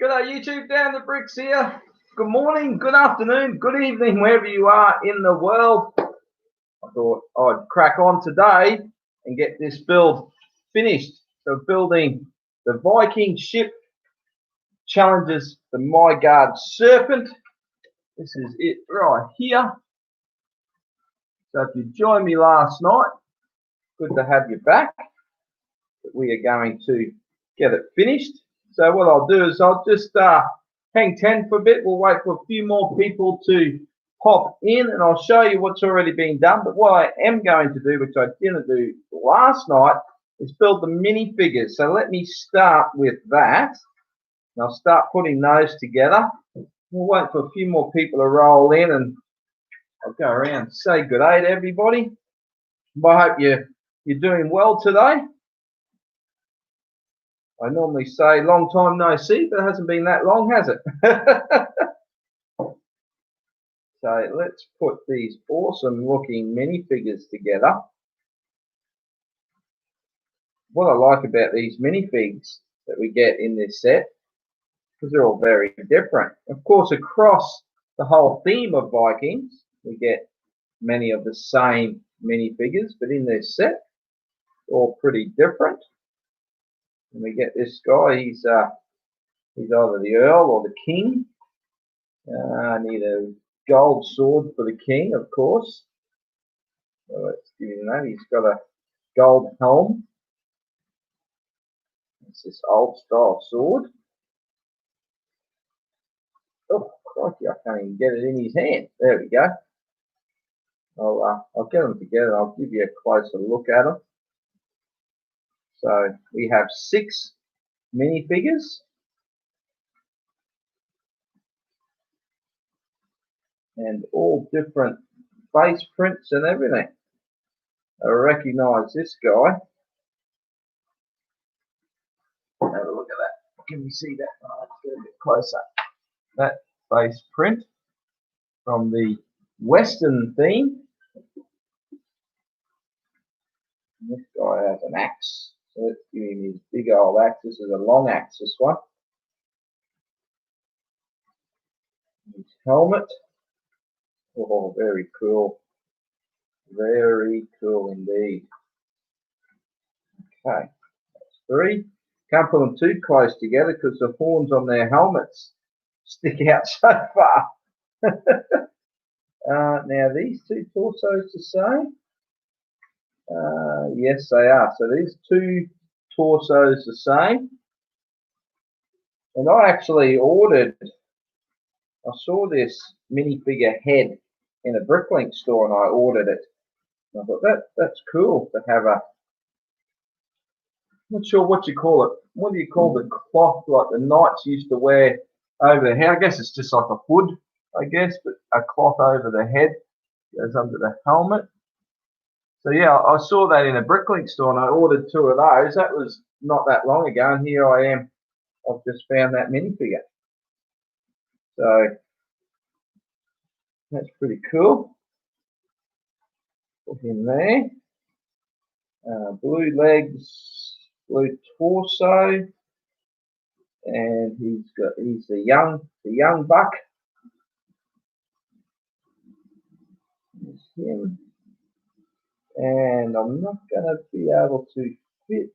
G'day YouTube, down the bricks here. Good morning, good afternoon, good evening, wherever you are in the world. I thought I'd crack on today and get this build finished. So building the Viking ship challenges the Midgard serpent. This is it right here. So if you joined me last night, good to have you back. We are going to get it finished. So what I'll do is I'll just hang 10 for a bit. We'll wait for a few more people to pop in and I'll show you what's already been done. But what I am going to do, which I didn't do last night, is build the minifigures. So let me start with that. And I'll start putting those together. We'll wait for a few more people to roll in and I'll go around and say good day to everybody. I hope you're doing well today. I normally say long time no see, but it hasn't been that long, has it? So let's put these awesome looking minifigures together. What I like about these minifigs that we get in this set, because they're all very different. Of course, across the whole theme of Vikings, we get many of the same minifigures, but in this set, all pretty different. And we get this guy, he's either the Earl or the King. I need a gold sword for the King, of course. So let's give him that. He's got a gold helm. It's this old style sword. Oh, crikey, I can't even get it in his hand. There we go. I'll get them together. I'll give you a closer look at them. So we have 6 minifigures. And all different face prints and everything. I recognise this guy. Have a look at that. Can you see that? Oh, let's get a bit closer. That face print from the Western theme. This guy has an axe. So let's give him his big old axe. This is a long axe, this one. His helmet. Oh, very cool. Very cool indeed. Okay, that's 3. Can't put them too close together because the horns on their helmets stick out so far. Now, these 2 torsos the same? Yes, they are. So these 2 torsos the same. And I actually I saw this minifigure head in a Bricklink store and I ordered it. And I thought that's cool to have a, not sure what you call it. What do you call the cloth like the knights used to wear over the head? I guess it's just like a hood, I guess, but a cloth over the head goes under the helmet. So yeah, I saw that in a Bricklink store and I ordered 2 of those. That was not that long ago, and here I am. I've just found that minifigure. So that's pretty cool. Put him there. Blue legs, blue torso, and he's the young buck. There's him. And I'm not going to be able to fit.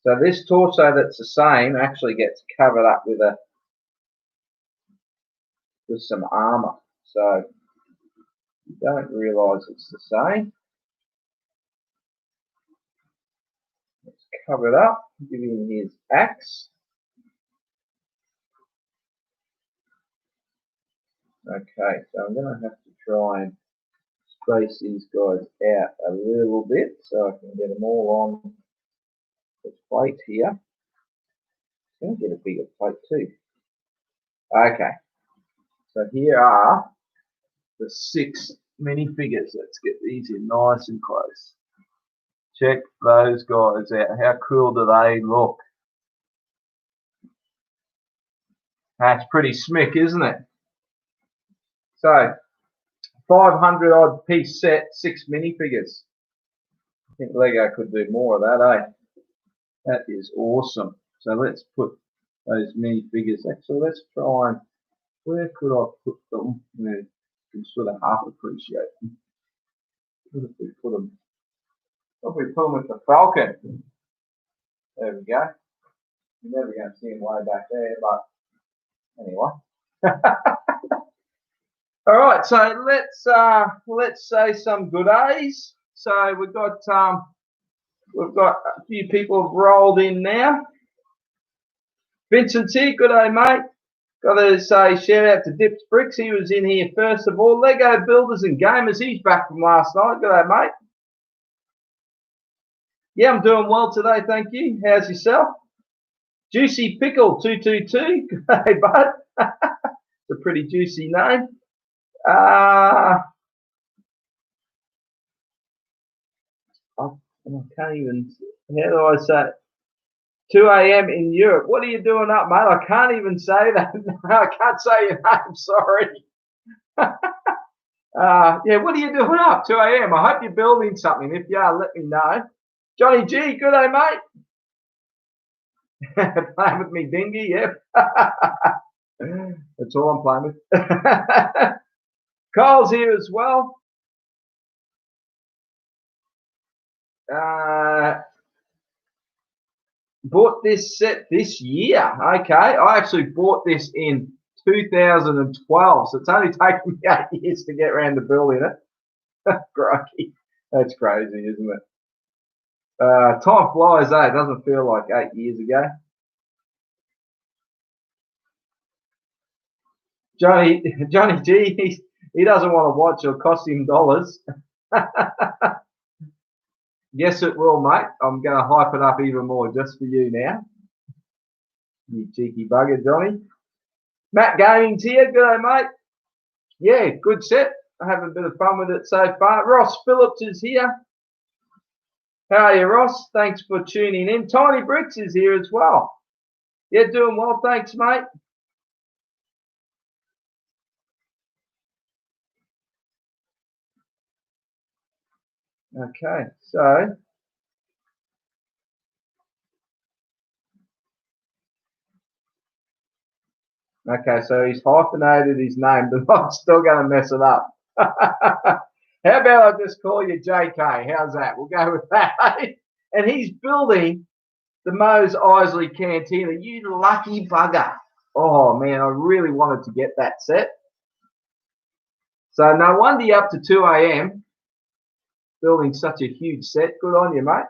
So this torso that's the same actually gets covered up with some armor. So you don't realise it's the same. Let's cover it up, give him his axe. Okay, so I'm going to have to try and space these guys out a little bit so I can get them all on the plate here. I'm going to get a bigger plate too. Okay, so here are the 6 minifigures. Let's get these in nice and close. Check those guys out. How cool do they look? That's pretty smick, isn't it? So 500 odd piece set, 6 minifigures. I think Lego could do more of that, eh? That is awesome. So let's put those minifigures. Actually, let's try and, where could I put them? Where you can sort of half appreciate them. Where if we put them? What if we put them with the Falcon? There we go. You're never going to see him way back there, but anyway. All right, so let's say some good days. So we've got a few people have rolled in now. Vincent's here. Good day, mate. Got to say shout out to Dips Bricks. He was in here first of all. Lego Builders and Gamers. He's back from last night. Good day, mate. Yeah, I'm doing well today, thank you. How's yourself? Juicy Pickle 222. Good day, bud. It's a pretty juicy name. I can't even. How do I say it? 2 a.m. in Europe. What are you doing up, mate? I can't even say that. I can't say your name. Sorry. Yeah, what are you doing up? 2 a.m. I hope you're building something. If you are, let me know. Johnny G, good day, mate. Playing with me dinghy, yep. That's all I'm playing with. Cole's here as well. Bought this set this year. Okay, I actually bought this in 2012, so it's only taken me 8 years to get around to building it. Crikey. That's crazy, isn't it? Time flies, eh? It doesn't feel like 8 years ago. Johnny G, he doesn't want to watch. It'll cost him dollars. Yes, it will, mate. I'm going to hype it up even more just for you now. You cheeky bugger, Johnny. Matt Gaming's here. Good day, mate. Yeah, good set. I have a bit of fun with it so far. Ross Phillips is here. How are you, Ross? Thanks for tuning in. Tiny Bricks is here as well. Yeah, doing well. Thanks, mate. Okay, so he's hyphenated his name, but I'm still going to mess it up. How about I just call you JK? How's that? We'll go with that. And he's building the Mose Eisley Cantina. You lucky bugger. Oh, man, I really wanted to get that set. So no wonder you're up to 2 a.m. building such a huge set. Good on you, mate.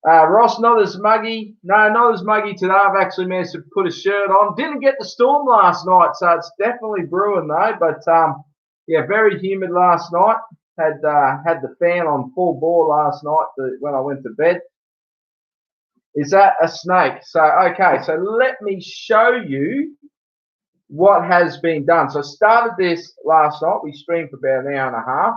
Ross, not as muggy. No, not as muggy today. I've actually managed to put a shirt on. Didn't get the storm last night, so it's definitely brewing though. But yeah, very humid last night. Had the fan on full bore last night when I went to bed. Is that a snake? So okay, so let me show you what has been done. So I started this last night. We streamed for about an hour and a half,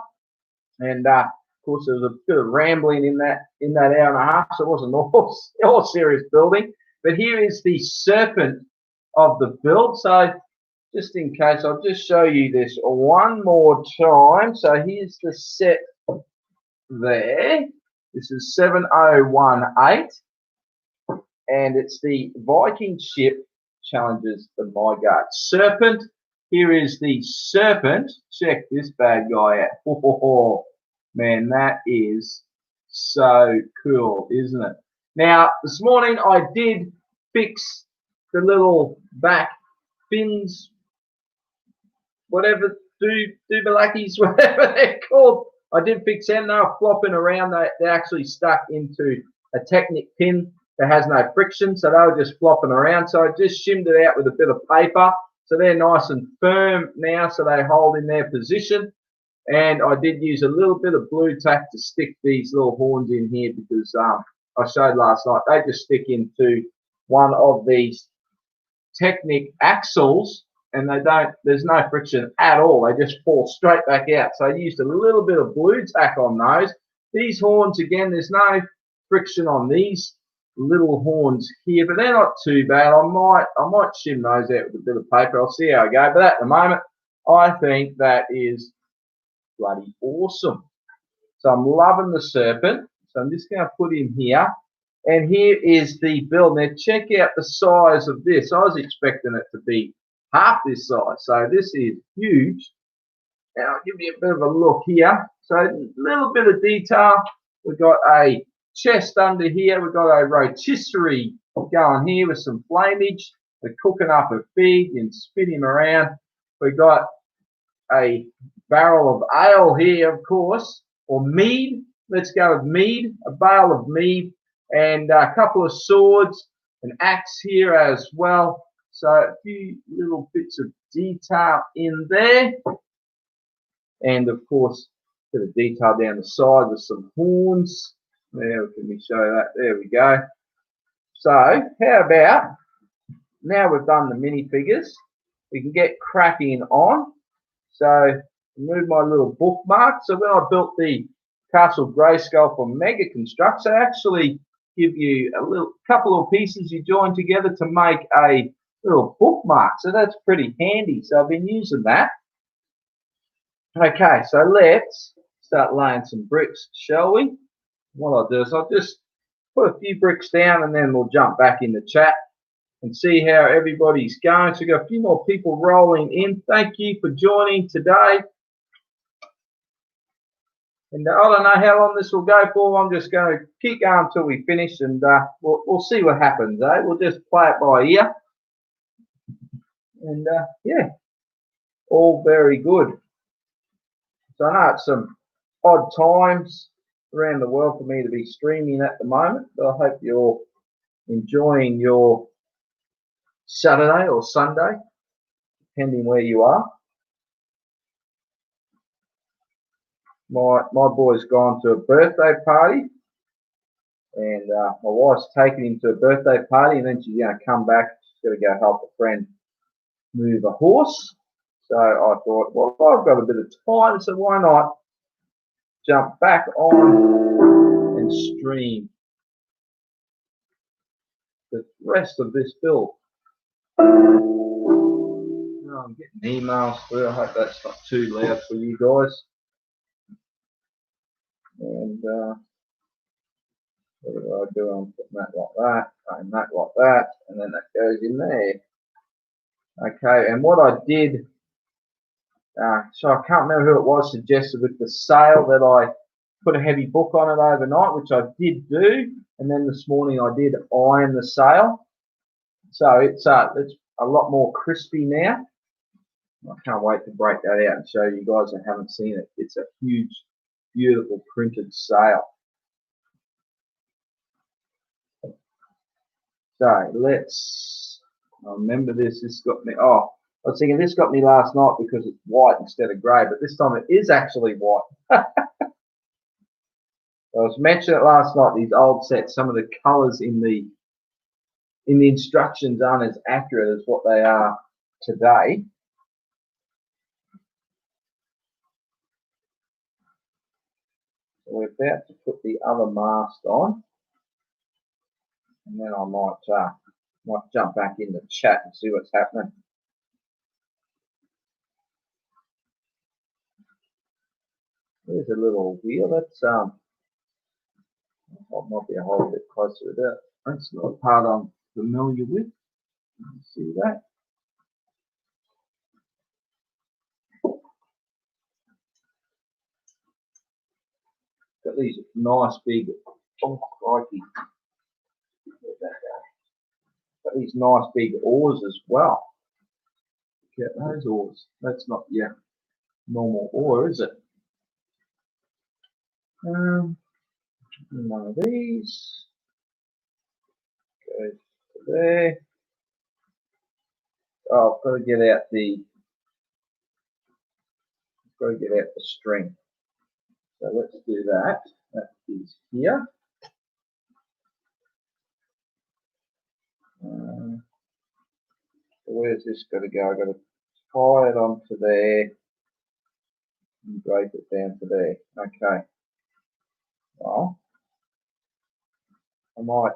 and of course there was a bit of rambling in that hour and a half, so it wasn't all serious building. But here is the serpent of the build. So just in case, I'll just show you this one more time. So here's the set there. This is 7018, and it's the Viking ship challenges the Mygarde serpent. Here is the serpent. Check this bad guy out. Oh, man, that is so cool, isn't it? Now, this morning I did fix the little back fins, whatever, doobalackies, whatever they're called. I did fix them. They were flopping around. They're actually stuck into a Technic pin that has no friction, so they were just flopping around. So I just shimmed it out with a bit of paper. So they're nice and firm now, so they hold in their position. And I did use a little bit of blue tack to stick these little horns in here because I showed last night, they just stick into one of these Technic axles and there's no friction at all. They just fall straight back out. So I used a little bit of blue tack on those. These horns, again, there's no friction on these little horns here, but they're not too bad. I might shim those out with a bit of paper. I'll see how I go. But at the moment, I think that is bloody awesome. So I'm loving the serpent. So I'm just going to put him here. And here is the build. Now check out the size of this. I was expecting it to be half this size. So this is huge. And I'll give you a bit of a look here. So a little bit of detail. We've got a chest under here. We've got a rotisserie going here with some flamage. We're cooking up a pig and spin him around. We've got a barrel of ale here, of course, or mead. Let's go with mead, a bale of mead, and a couple of swords, an axe here as well. So a few little bits of detail in there. And of course, a bit of detail down the side with some horns. There, can we show that? There we go. So, how about now we've done the minifigures, we can get cracking on. So, move my little bookmark. So, when I built the Castle Grayskull for Mega Constructs, I actually give you a little couple of pieces you join together to make a little bookmark. So, that's pretty handy. So, I've been using that. Okay, so let's start laying some bricks, shall we? What I'll do is I'll just put a few bricks down and then we'll jump back in the chat and see how everybody's going. So we've got a few more people rolling in. Thank you for joining today. And I don't know how long this will go for. I'm just going to keep going until we finish and we'll see what happens. We'll just play it by ear. And yeah, all very good. So I know it's some odd times around the world for me to be streaming at the moment, but I hope you're enjoying your Saturday or Sunday, depending where you are. My boy's gone to a birthday party, and my wife's taking him to a birthday party, and then she's going to come back. She's got to go help a friend move a horse. So I thought, well, I've got a bit of time, so why not jump back on and stream the rest of this build. Oh, I'm getting emails through. I hope that's not too loud for you guys. And what do I do? I'm putting that like that, and that like that, and then that goes in there. Okay, and what I did, so I can't remember who it was suggested with the sail that I put a heavy book on it overnight, which I did do, and then this morning I did iron the sail. So it's a lot more crispy now. I can't wait to break that out and show you guys that haven't seen it. It's a huge, beautiful printed sail. So let's remember this. This got me. Oh, I was thinking this got me last night because it's white instead of grey, but this time it is actually white. I was mentioning it last night. These old sets, some of the colours in the instructions aren't as accurate as what they are today. So we're about to put the other mast on, and then I might jump back in the chat and see what's happening. There's a little wheel. That's might be a whole bit closer to that. That's not a part I'm familiar with. You can see that. Got these nice big, oh crikey. Where'd that go? Got these nice big oars as well. Look at those oars. That's not your normal oar, is it? One of these goes to there. Oh, I've got to get out the string. So let's do that. That is here. So where's this got to go? I've got to tie it onto there and drape it down to there. Okay. Well, I might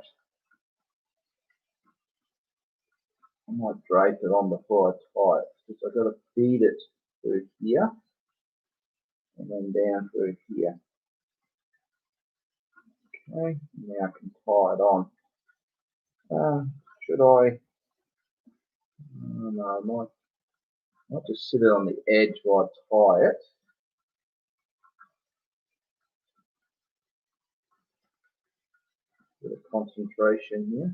drape it on before I tie it, because I've got to feed it through here and then down through here. Okay, now I can tie it on. Should I? Oh, no, might just sit it on the edge while I tie it. Bit of concentration here.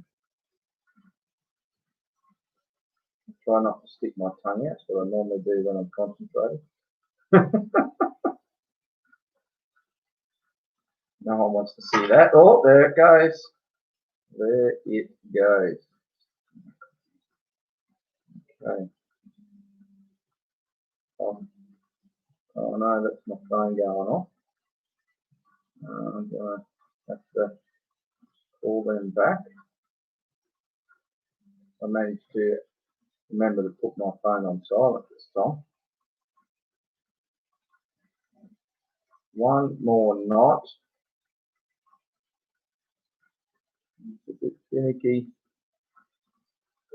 Try not to stick my tongue out. That's what I normally do when I'm concentrating. No one wants to see that. Oh, there it goes. There it goes. Okay. Oh no, that's my phone going off. I'm going to have to call them back. I managed to remember to put my phone on silent this time. One more knot. It's a bit finicky.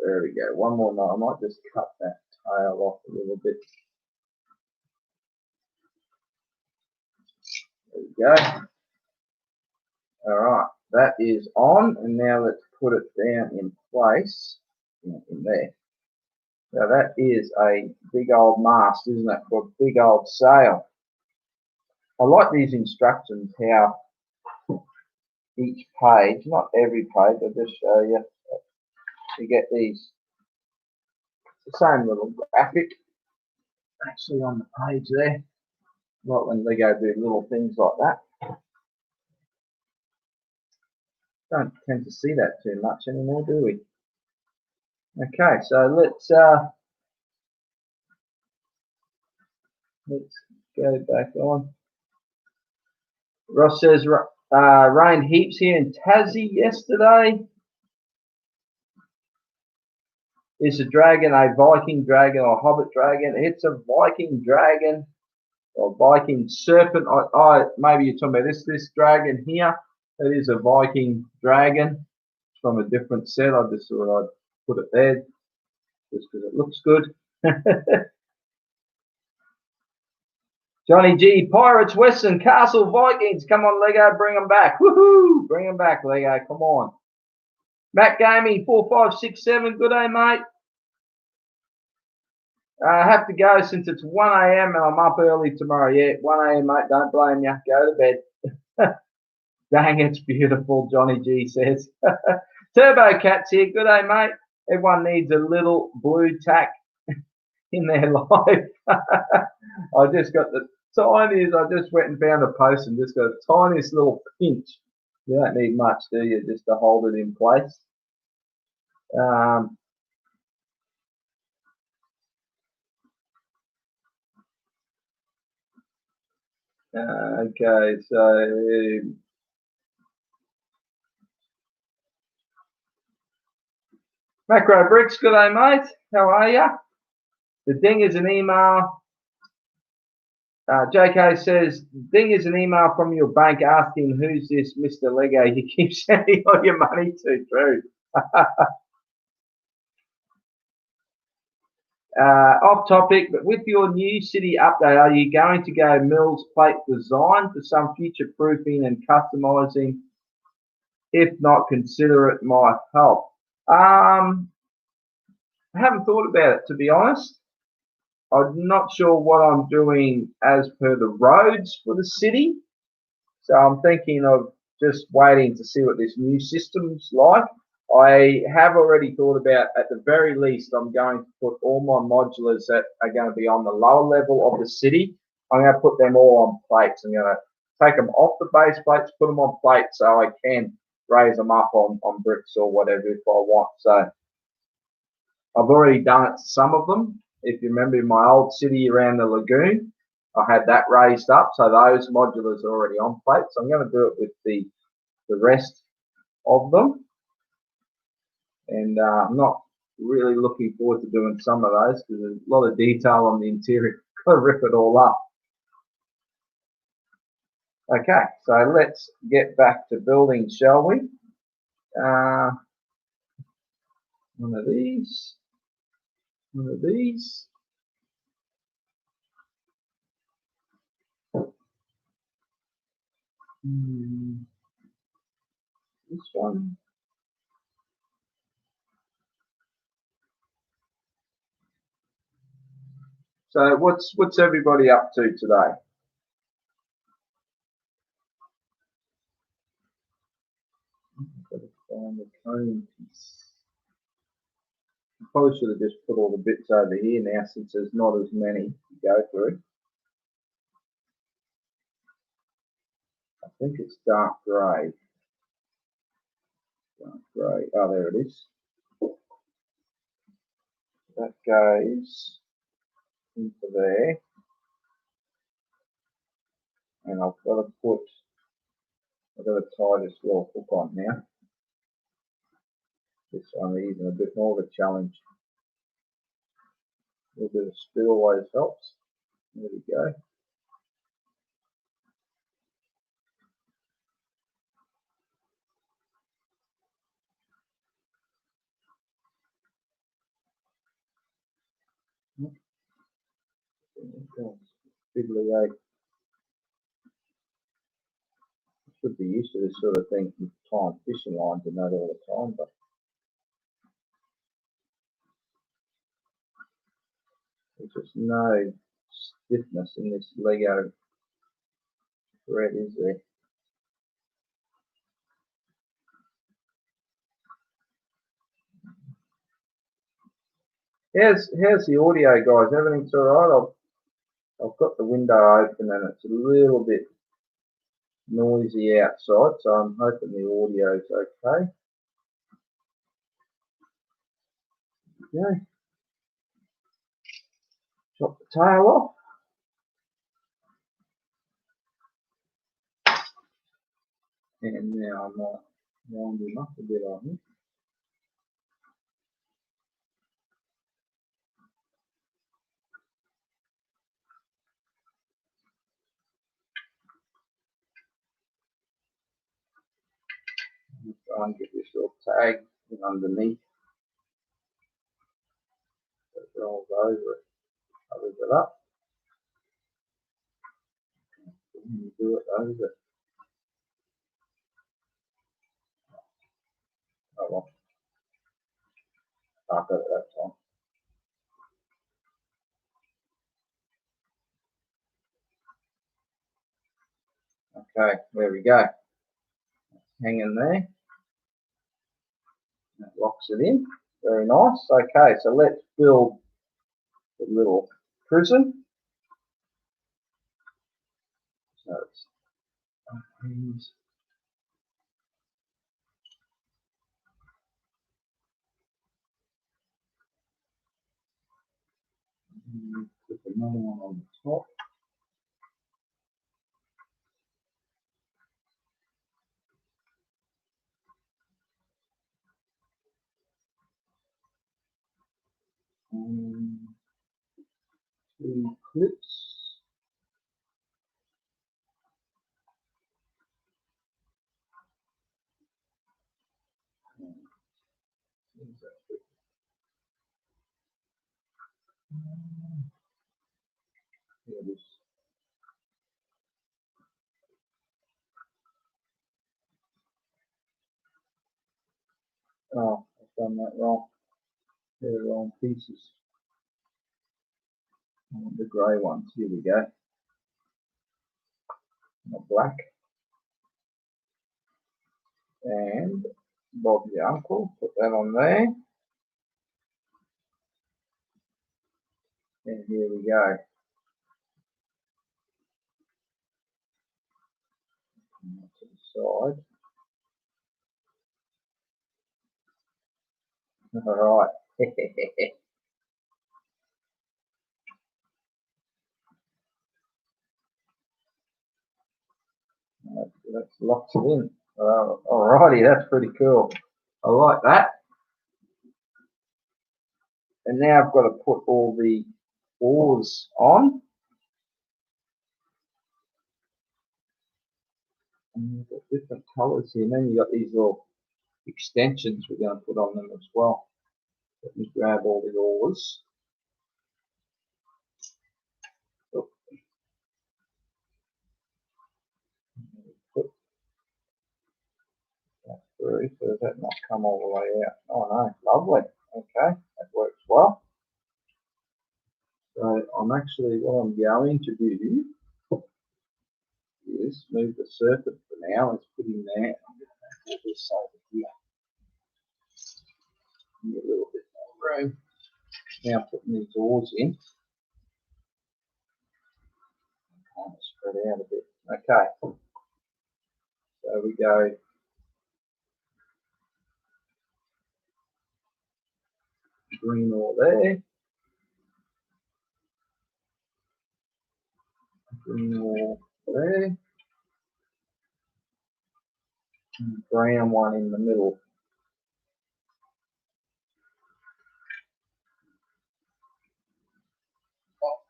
There we go. One more knot. I might just cut that tail off a little bit. There we go. Alright, that is on, and now let's put it down in place in there. Now that is a big old mast, isn't it, for a big old sail. I like these instructions, how each page, not every page, I'll just show you, you get these, the same little graphic actually on the page there. Like when Lego do little things like that. Don't tend to see that too much anymore, do we? Okay, so let's go back on. Ross says rained heaps here in Tassie yesterday. Is a dragon a Viking dragon or Hobbit dragon? It's a Viking dragon or Viking serpent. Maybe you're talking about this dragon here. It is a Viking dragon. It's from a different set. I just thought I'd put it there just because it looks good. Johnny G, Pirates, Western Castle, Vikings. Come on, Lego, bring them back. Woohoo! Bring them back, Lego. Come on. Matt Gaming, 4567. Good day, mate. I have to go since it's 1 a.m. and I'm up early tomorrow. Yeah, 1 a.m., mate. Don't blame you. Go to bed. Dang, it's beautiful, Johnny G says. Turbo Cat's here. Good day, mate. Everyone needs a little blue tack in their life. I just got the tiniest, I just went and found a post and just got the tiniest little pinch. You don't need much, do you, just to hold it in place. Okay, so Macro Bricks, good day, mate. How are you? The ding is an email. JK says, ding is an email from your bank asking who's this Mr. Lego you keep sending all your money to. True. Off topic, but with your new city update, are you going to go Mills plate design for some future proofing and customizing? If not, consider it my help. I haven't thought about it, to be honest. I'm not sure what I'm doing as per the roads for the city. So I'm thinking of just waiting to see what this new system's like. I have already thought about, at the very least, I'm going to put all my modulars that are going to be on the lower level of the city. I'm going to put them all on plates. I'm going to take them off the base plates, put them on plates so I can raise them up on bricks or whatever if I want. So I've already done it to some of them. If you remember in my old city around the lagoon, I had that raised up. So those modulars are already on plates. So I'm going to do it with the rest of them. And I'm not really looking forward to doing some of those because there's a lot of detail on the interior. Got to rip it all up. Okay, so let's get back to building, shall we? One of these. One of these. This one. So what's everybody up to today? Got to find the cone piece. I probably should have just put all the bits over here now since there's not as many to go through. I think it's dark grey. Dark grey. Oh, there it is. That goes into there. And I've got to tie this little hook on now. This one even a bit more of a challenge. A little bit of speed always helps. There we go. Fiddly egg. Should be used to this sort of thing from tying fishing lines and that all the time, but there's just no stiffness in this Lego thread, is there? How's the audio, guys? Everything's alright? I've got the window open and it's a little bit noisy outside, so I'm hoping the audio's okay. Okay. Chop the tail off. And now I might wind him up a bit on him. Try and get this little tag in underneath. So it rolls over it, covers it up. And you do it over. Oh well, I got it that time. Okay, there we go. Hanging there. That locks it in. Very nice. Okay, so let's build the little prison. So it's put another one on the top. And 2 clips. Here it is. Oh, I've done that wrong. They're the wrong pieces. I want the grey ones. Here we go. Not black. And Bob the Uncle. Put that on there. And here we go. To the side. All right. That's locked it in. Alrighty, that's pretty cool. I like that. And now I've got to put all the oars on. And you've got different colours here. And then you've got these little extensions we're going to put on them as well. Let me grab all the oars. Put that through, so does that not come all the way out? Oh no, lovely. Okay, that works well. So I'm actually, what I'm going to do is move the surface for now. Let's put him there. I'm going to put this over here. Get a little bit more room. Now putting these oars in. Kind of spread out a bit. Okay. So we go green oar there. Green oar there. And brown one in the middle. Oh,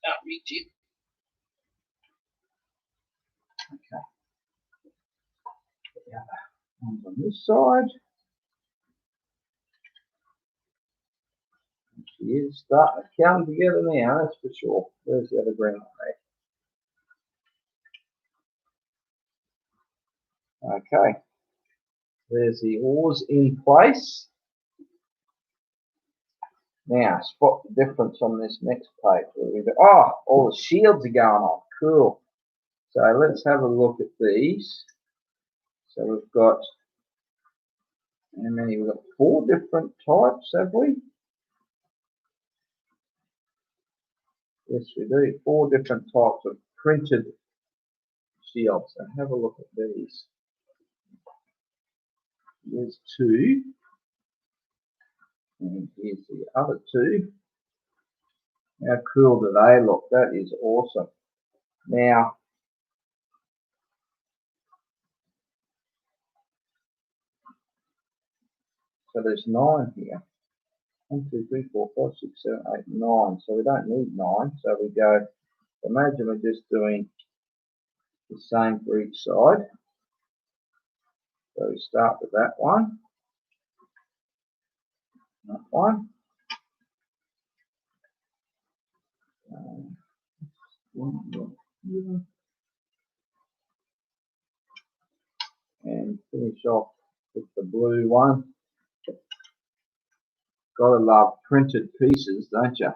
not reach it. Okay. The other one's on this side. She is starting to come together now, that's for sure. Where's the other green one there? Okay. There's the oars in place. Now, spot the difference on this next page. Oh, all the shields are going on. Cool. So let's have a look at these. So we've got, how many? We've got 4 different types, have we? Yes, we do. 4 different types of printed shields. So have a look at these. There's 2. And here's the other 2. How cool do they look? That is awesome. Now, so there's 9 here. 1, 2, 3, 4, 5, 6, 7, 8, 9. So we don't need 9. So we go, imagine we're just doing the same for each side. So we start with that one. That one. And finish off with the blue one. Gotta love printed pieces, don't you?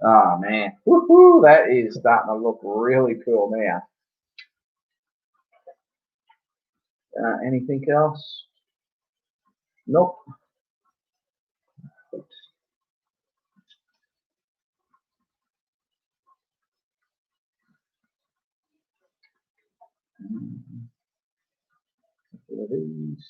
Oh man, woohoo! That is starting to look really cool now. Anything else? Nope. Look at these.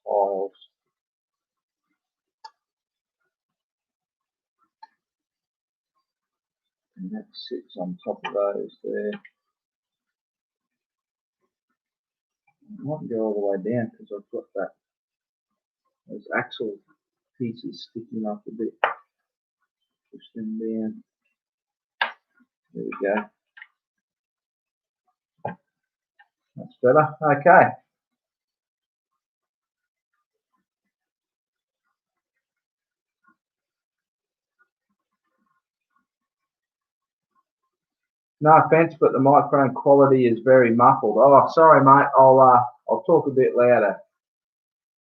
Tiles. And that sits on top of those there. I might go all the way down because I've got that, those axle pieces sticking up a bit. Push them down. There we go. That's better. Okay. No offense, but the microphone quality is very muffled. Oh, sorry, mate. I'll talk a bit louder.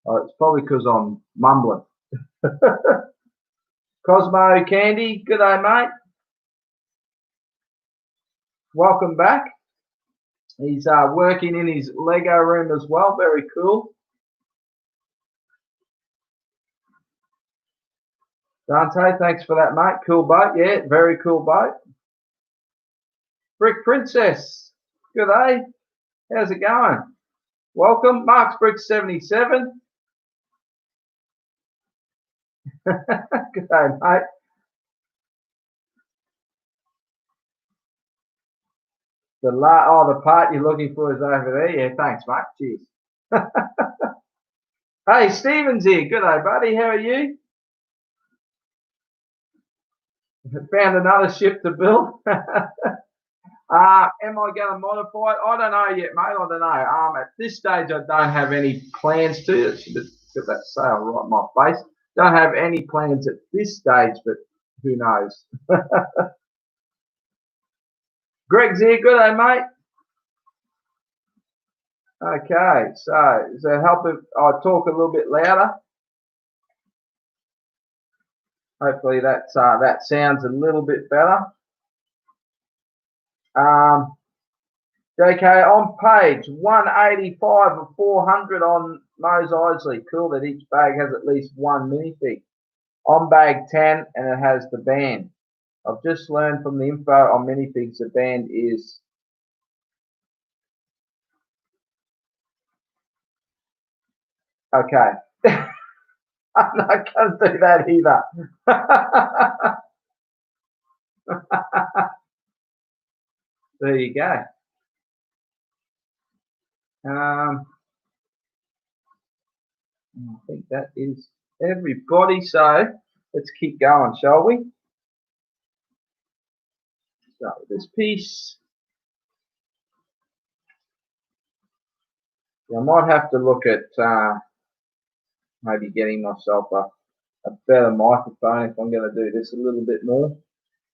Oh, it's probably because I'm mumbling. Cosmo Candy, good day, mate. Welcome back. He's working in his Lego room as well. Very cool. Dante, thanks for that, mate. Cool boat. Yeah, very cool boat. Brick Princess, good day. How's it going? Welcome. Mark's Brick 77. Good day, mate. The part you're looking for is over there. Yeah, thanks, mate. Cheers. Hey, Stephen's here. Good day, buddy. How are you? Found another ship to build. Am I going to modify it? I don't know yet, mate. I don't know. At this stage, I don't have any plans to. It's a Got that sail right in my face. Don't have any plans at this stage, but who knows? Greg's here. Good day, mate. Okay, so help if I talk a little bit louder. Hopefully that sounds a little bit better. JK, on page 185 of 400 on Mose Eisley. Cool that each bag has at least one minifig. On bag 10, and it has the band. I've just learned from the info on minifigs the band is okay. I'm not going to do that either. There you go. I think that is everybody. So let's keep going, shall we? Start with this piece. I might have to look at maybe getting myself a better microphone if I'm going to do this a little bit more.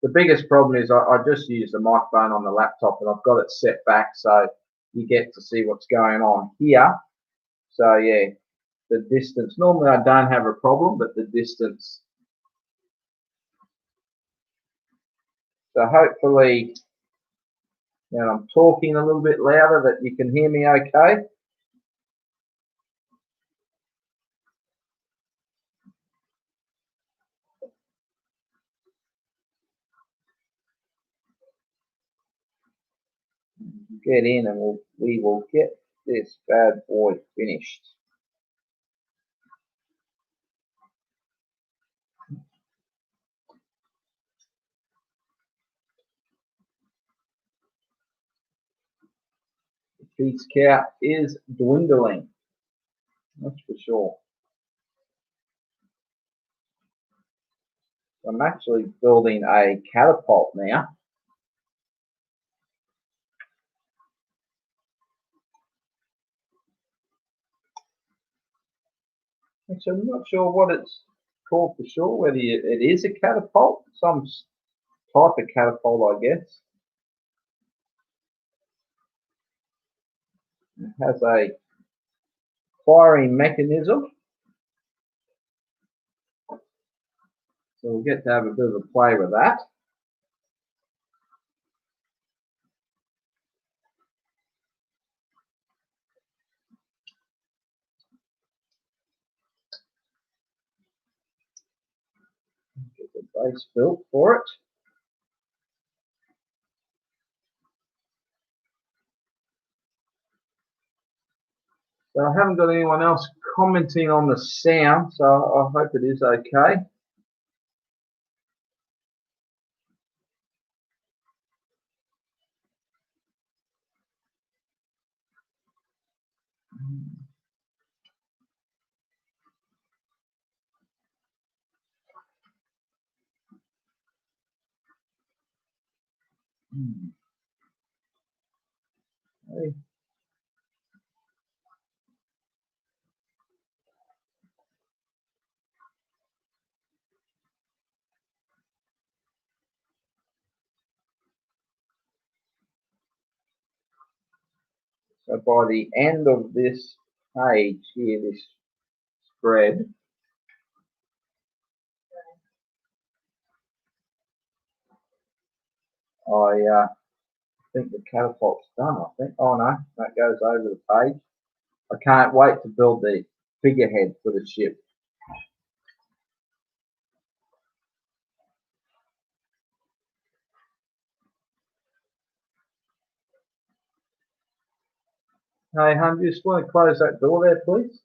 The biggest problem is I just use the microphone on the laptop and I've got it set back so you get to see what's going on here. So yeah, the distance, normally I don't have a problem, but the distance. So hopefully now I'm talking a little bit louder that you can hear me okay. Get in and we will get this bad boy finished. The piece count is dwindling, that's for sure. I'm actually building a catapult now. Actually, I'm not sure what it's called for sure, whether it is a catapult, some type of catapult, I guess. It has a firing mechanism. So we'll get to have a bit of a play with that. Get the base built for it. So I haven't got anyone else commenting on the sound, so I hope it is okay. Okay. So by the end of this page here, this spread, I think the catapult's done, I think. Oh no, that goes over the page. I can't wait to build the figurehead for the ship. Hey, hun, you just want to close that door there, please?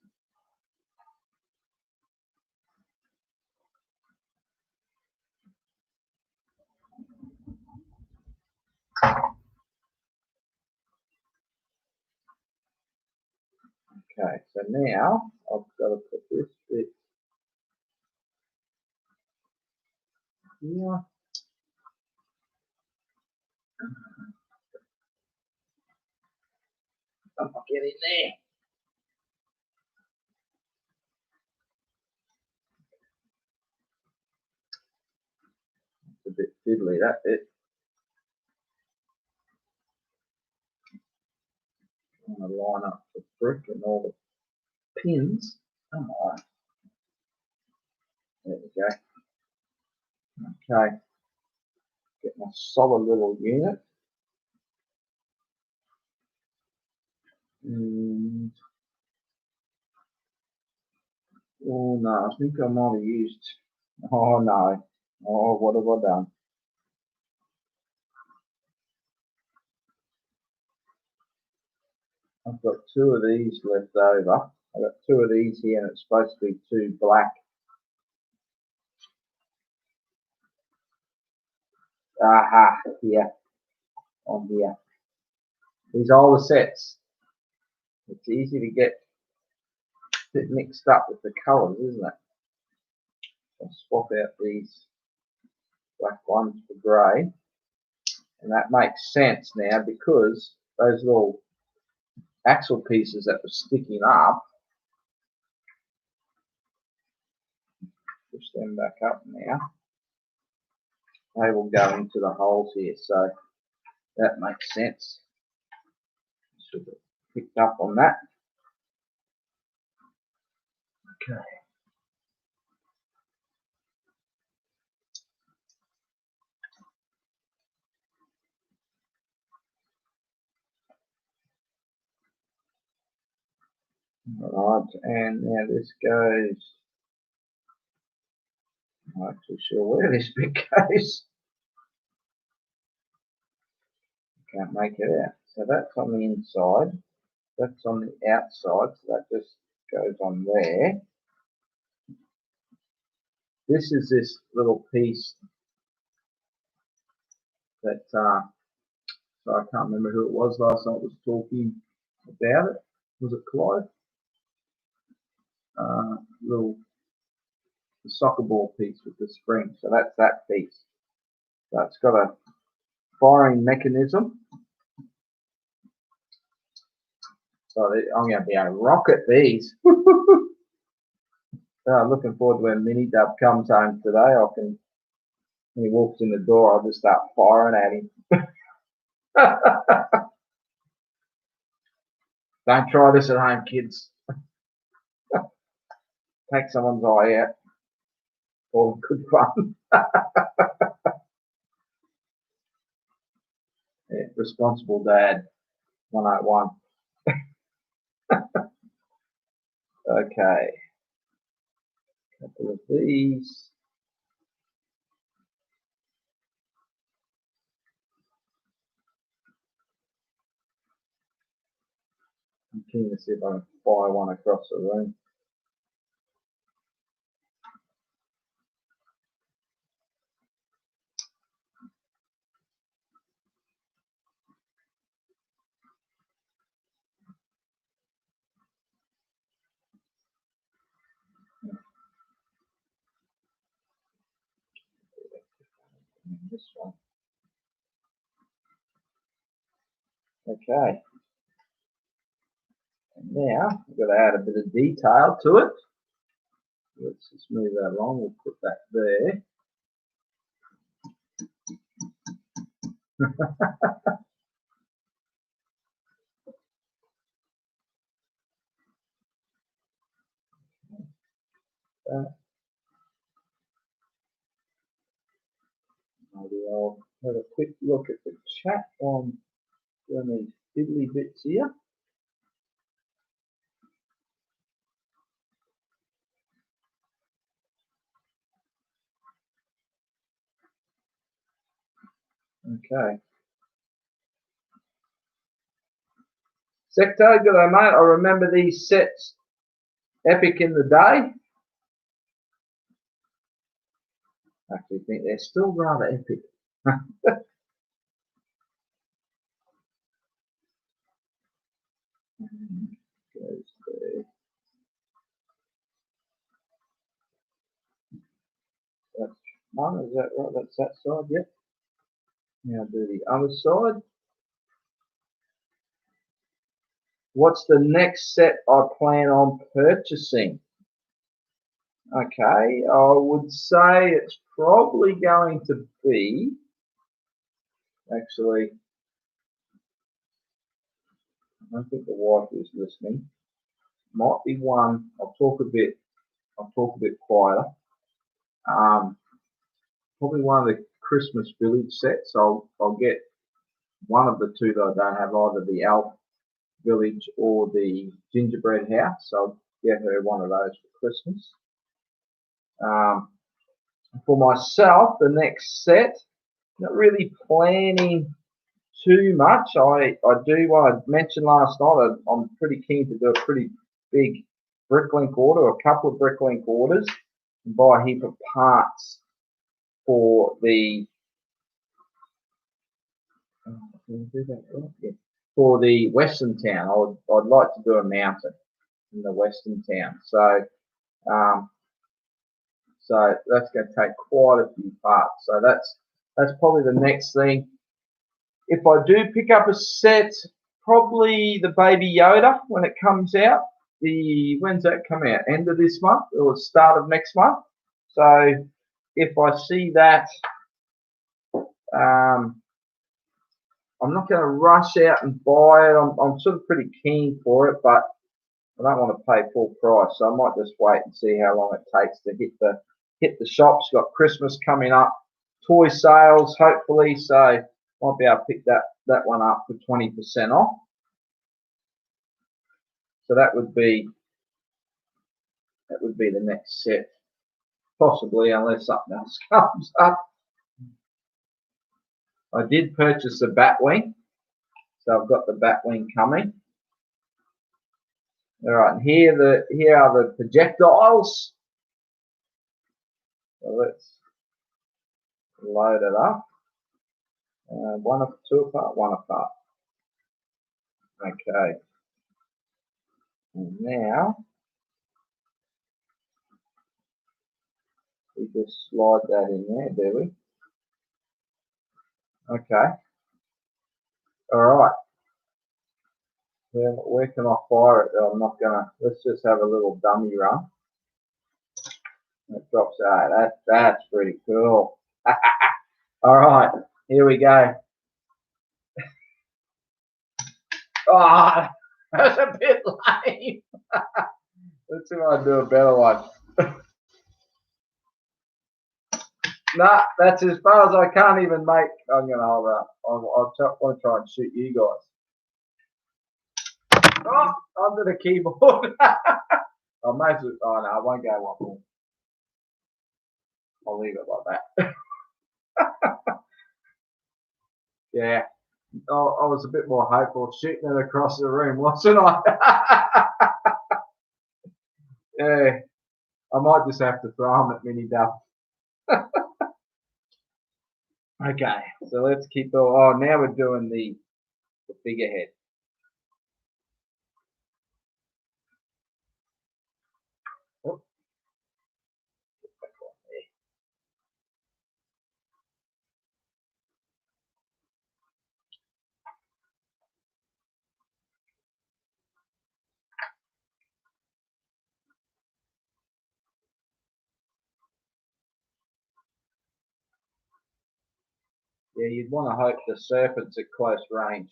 Okay, so now I've got to put this bit here. I'll get in there. a bit fiddly, that bit. I'm going to line up the brick and all the pins. Come on. There we go. Okay. Get my solid little unit. And oh no, I think I might have used. Oh no. Oh, what have I done? I've got 2 of these left over. I've got 2 of these here, and it's supposed to be 2 black. Aha, here, on here. These are the sets. It's easy to get a bit mixed up with the colours, isn't it? I'll swap out these black ones for grey. And that makes sense now because those little axle pieces that were sticking up, push them back up now, they will go into the holes here, so that makes sense. Should have picked up on that. Okay. Alright, and now this goes, I'm not actually sure where this bit goes. Can't make it out. So that's on the inside, that's on the outside, so that just goes on there. This is this little piece that, so I can't remember who it was last night was talking about it. Was it Clive? Little the soccer ball piece with the spring. So that's that piece. So it's got a firing mechanism. So I'm going to be able to rocket these. Looking forward to when Mini Dub comes home today. I can, when he walks in the door, I'll just start firing at him. Don't try this at home, kids. Take someone's eye out. All good fun. Yeah, responsible dad 101. Okay. A couple of these. I'm keen to see if I can fire one across the room. This one. Okay. And now we've got to add a bit of detail to it. Let's just move that along. We'll put that there. Maybe I'll have a quick look at the chat on these fiddly bits here. Okay. Secto, good day, mate. I remember these sets epic in the day. I actually think they're still rather epic. Goes there. That's one, is that right? That's that side, yep. Now do the other side. What's the next set I plan on purchasing? Okay, I would say it's probably going to be, actually, I don't think the wife is listening. Might be one. I'll talk a bit quieter. Um, Probably one of the Christmas village sets. I'll get one of the two that I don't have, either the elf village or the gingerbread house. So I'll get her one of those for Christmas. For myself, the next set, not really planning too much. I do what I mentioned last night. I'm pretty keen to do a pretty big bricklink order, a couple of bricklink orders, and buy a heap of parts for the for the western town. I'd like to do a mountain in the western town. Um, so that's going to take quite a few parts. So that's probably the next thing. If I do pick up a set, probably the Baby Yoda when it comes out. When's that come out? End of this month or start of next month? So if I see that, um, I'm not going to rush out and buy it. I'm sort of pretty keen for it, but I don't want to pay full price. So I might just wait and see how long it takes to hit the shops. Got Christmas coming up, toy sales hopefully, so might be able to pick that one up for 20% off. So that would be the next set, possibly, unless something else comes up. I did purchase a Batwing, so I've got the Batwing coming. All right, here are the projectiles. So let's load it up. Two apart, one apart. Okay. And now we just slide that in there, do we? Okay. All right. Where can I fire it? I'm not gonna. Let's just have a little dummy run. It drops out. That's pretty cool. All right. Here we go. Oh, that's a bit lame. Let's see if I can do a better one. Nah, that's as far as I can't even make. I'm going to hold up. I want to try and shoot you guys. Oh, under the keyboard. Oh no, I won't go one more. I'll leave it like that. Yeah. I was a bit more hopeful shooting it across the room, wasn't I? Yeah. I might just have to throw them at Mini Duff. Okay, so let's keep the. Oh, now we're doing the figurehead. Oh, yeah, you'd want to hope the serpent's at close range.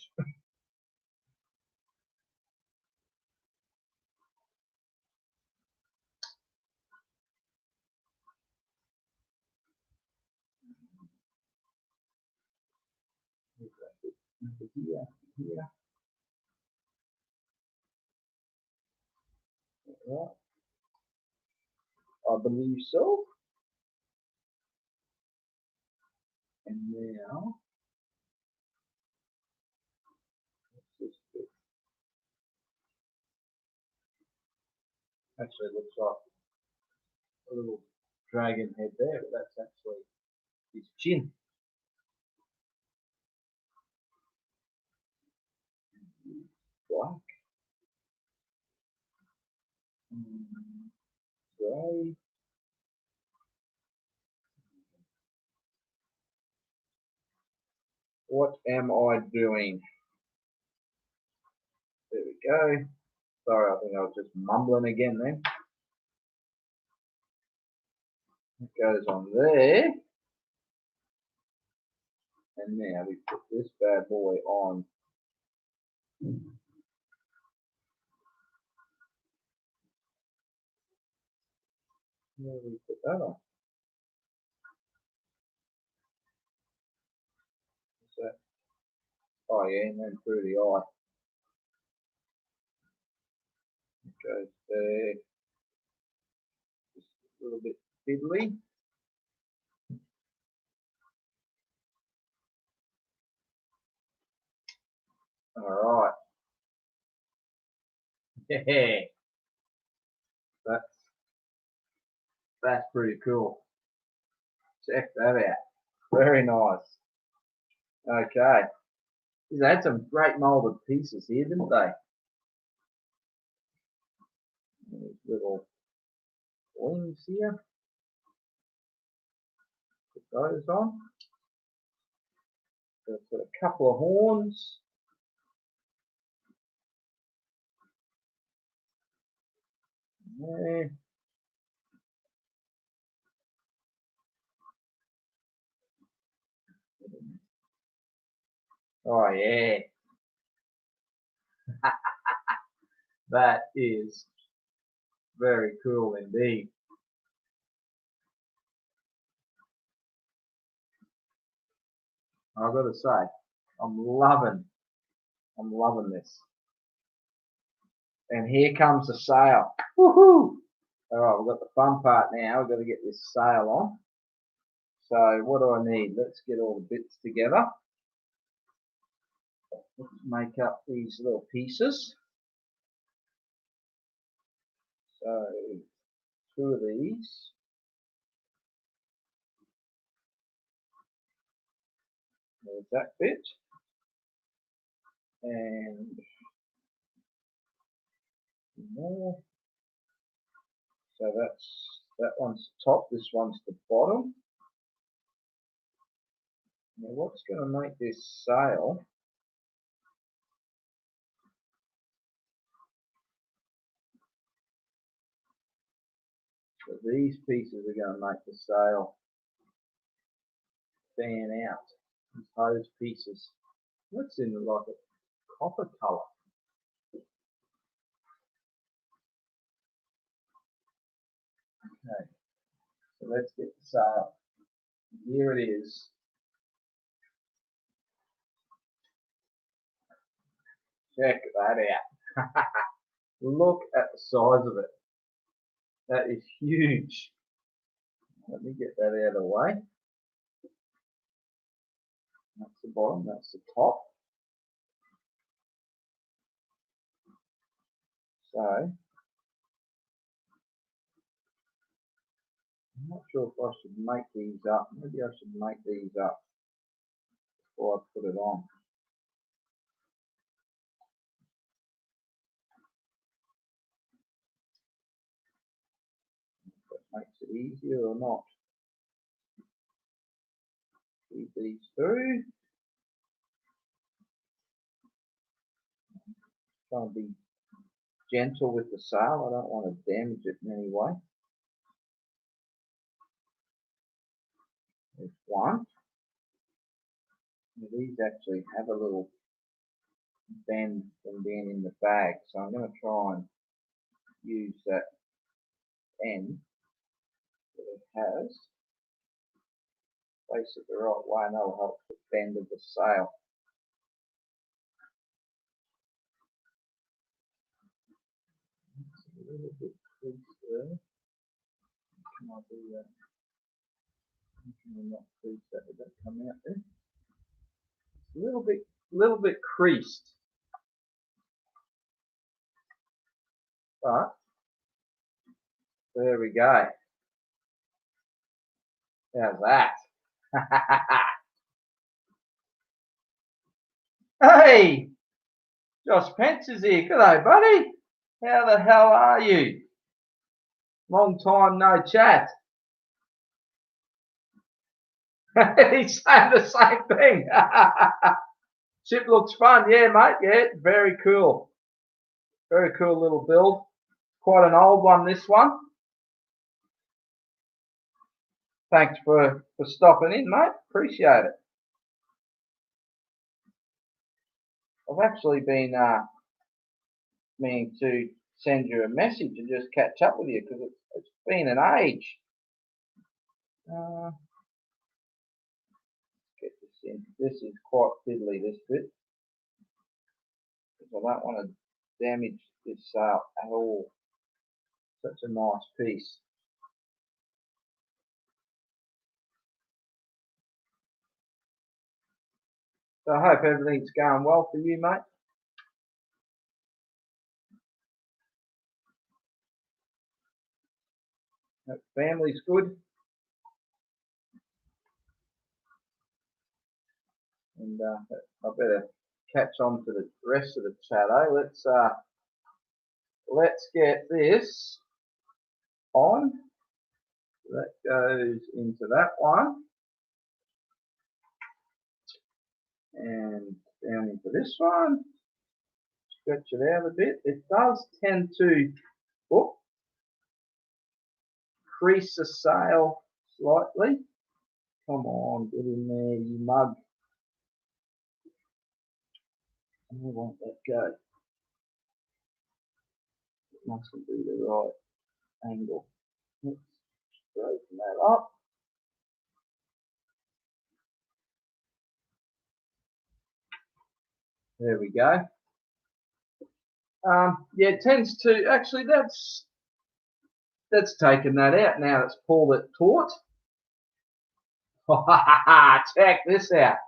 Here. Yeah, I believe so. And now, actually looks like a little dragon head there, but that's actually his chin. Black. Grey. What am I doing? There we go. Sorry, I think I was just mumbling again then. It goes on there. And now we put this bad boy on. Where do we put that on? What's that? Oh yeah, and then through the eye. It goes there. Just a little bit fiddly. Alright. Yeah. That's pretty cool. Check that out. Very nice. Okay. They had some great molded pieces here, didn't they? These little wings here. Put those on. So put a couple of horns. There. Oh yeah. That is very cool indeed. I've got to say, I'm loving this. And here comes the sail. Woohoo! Alright, we've got the fun part now. We've got to get this sail on. So what do I need? Let's get all the bits together. Let's make up these little pieces. So 2 of these. There's that bit. And more. So that one's top, this one's the bottom. Now what's going to make this sail? So these pieces are going to make the sail fan out. Those pieces. Looks in like a copper colour. Okay, so let's get the sail. Here it is. Check that out. Look at the size of it. That is huge. Let me get that out of the way. That's the bottom, that's the top. So, I'm not sure if I should make these up. Maybe I should make these up before I put it on. If that makes it easier or not. Feed these through. Trying to be gentle with the sail. I don't want to damage it in any way. There's one. Now these actually have a little bend from being in the bag, so I'm going to try and use that end that it has. Place it the right way and that'll help the bend of the sail. It's a little bit creased there. Can I do that? Can I not crease that? Did that come out there? It's a little bit creased. But there we go. How's that? Hey! Josh Pence is here. G'day, buddy. How the hell are you? Long time no chat. He's saying the same thing. Ship looks fun. Yeah, mate. Yeah, very cool. Very cool little build. Quite an old one, this one. Thanks for stopping in, mate. Appreciate it. I've actually been meaning to send you a message and just catch up with you because it's been an age. Get this in. This is quite fiddly, this bit, because I don't want to damage this sail at all. Such a nice piece. So I hope everything's going well for you, mate. Hope family's good. And I better catch on to the rest of the chat. Let's get this on. That goes into that one. And down into this one. Stretch it out a bit. It does tend to crease the sail slightly. Come on, get in there, you mug. I won't let go. It mustn't be the right angle. Let's straighten that up. There we go. Yeah, it tends to actually that's taken that out now. Let's pull it taut. Check this out.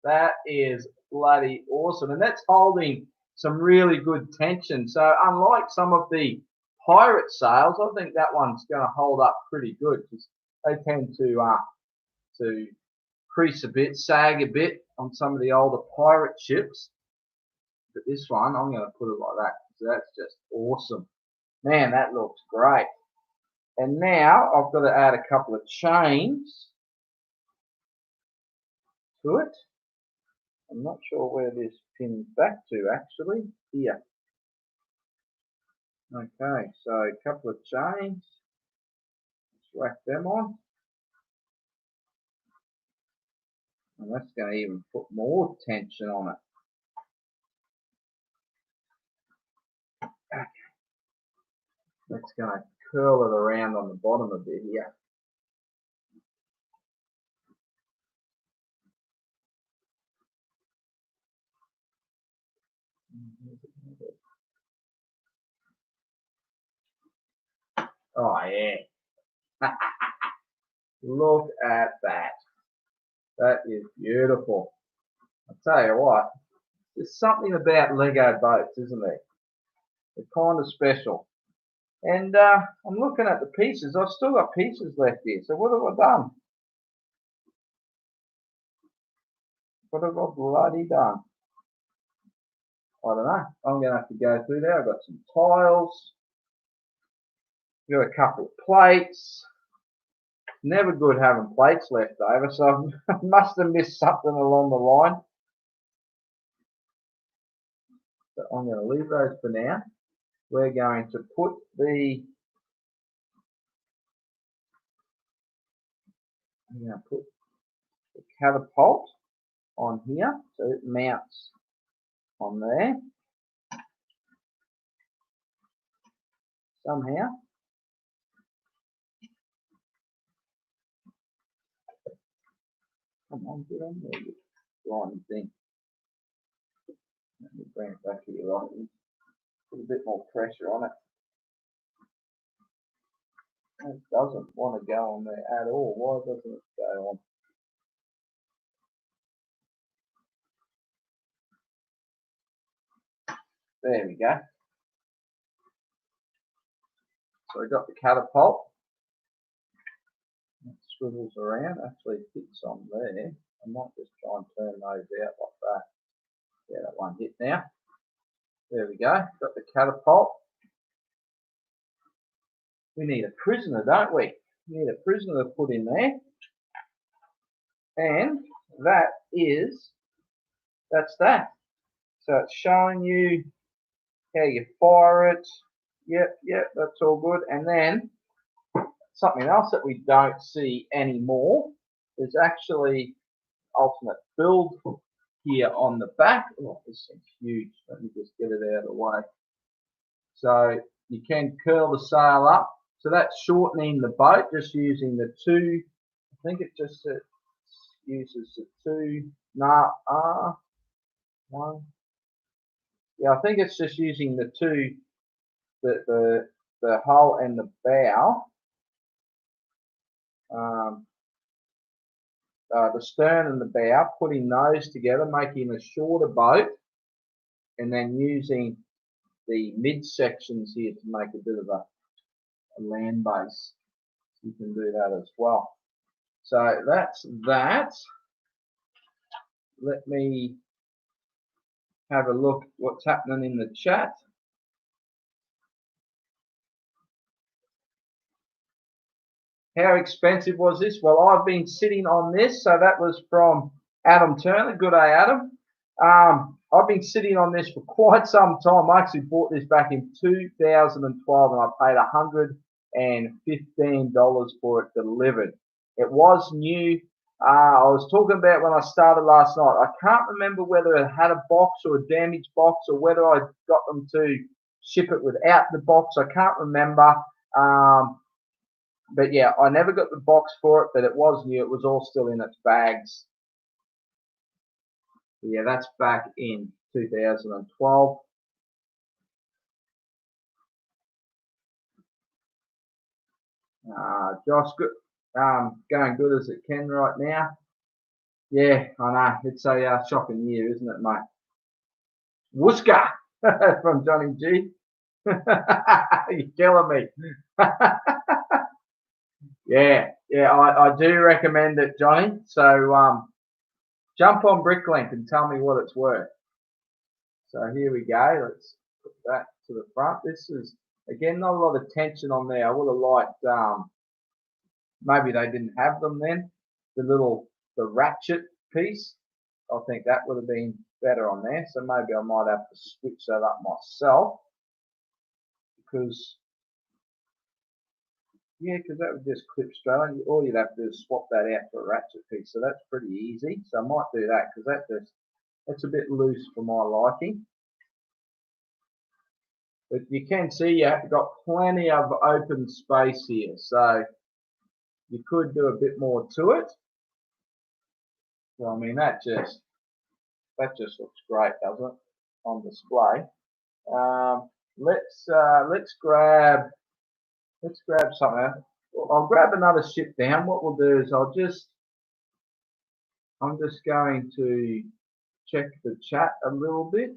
That is bloody awesome, and that's holding some really good tension. So unlike some of the pirate sails, I think that one's going to hold up pretty good because they tend to crease a bit, sag a bit on some of the older pirate ships. But this one, I'm going to put it like that because that's just awesome. Man, that looks great. And now I've got to add a couple of chains to it. I'm not sure where this pins back to actually. Here. Okay, so a couple of chains. Let's whack them on. And that's going to even put more tension on it. Okay. That's going to curl it around on the bottom a bit here. Oh yeah. Look at that. That is beautiful. I'll tell you what, there's something about Lego boats, isn't there? They're kind of special. And I'm looking at the pieces. I've still got pieces left here. So what have I done? What have I bloody done? I don't know. I'm going to have to go through there. I've got some tiles. I've got a couple of plates. Never good having plates left over, so I must have missed something along the line. So I'm going to leave those for now. We're going to put the catapult on here, so it mounts on there somehow. Come on, get on there, you blind thing. Let me bring it back here, right? Put a bit more pressure on it. It doesn't want to go on there at all. Why doesn't it go on? There we go. So we got the catapult. It swivels around, actually fits on there. I might just try and turn those out like that. Yeah, that one hit now. There we go. Got the catapult. We need a prisoner, don't we? We need a prisoner to put in there. And that's that. So it's showing you how you fire it. Yep, that's all good. And then something else that we don't see anymore. There's actually ultimate build here on the back. Oh, this thing's huge. Let me just get it out of the way. So you can curl the sail up. So that's shortening the boat, just using the two. I think it just uses the two. One. Yeah, I think it's just using the two, the hull and the bow. The stern and the bow, putting those together, making a shorter boat, and then using the midsections here to make a bit of a land base. You can do that as well. So that's that. Let me have a look what's happening in the chat. How expensive was this? Well, I've been sitting on this. So that was from Adam Turner. Good day, Adam. I've been sitting on this for quite some time. I actually bought this back in 2012 and I paid $115 for it delivered. It was new. I was talking about when I started last night. I can't remember whether it had a box or a damaged box or whether I got them to ship it without the box. I can't remember. But yeah, I never got the box for it, but it was new. It was all still in its bags. Yeah, that's back in 2012. Josh, good, going good as it can right now. Yeah, I know. It's a shocking year, isn't it, mate? Wooska from Johnny G. You're killing me. Yeah, I do recommend it, Johnny. So jump on Bricklink and tell me what it's worth. So here we go. Let's put that to the front. This is, again, not a lot of tension on there. I would have liked, maybe they didn't have them then. The ratchet piece. I think that would have been better on there. So maybe I might have to switch that up myself. Because that would just clip straight on. All you'd have to do is swap that out for a ratchet piece. So that's pretty easy. So I might do that because that's a bit loose for my liking. But you can see you've got plenty of open space here. So you could do a bit more to it. So I mean that just looks great, doesn't it, on display? Let's grab something. I'll grab another ship down. What we'll do is I'm just going to check the chat a little bit.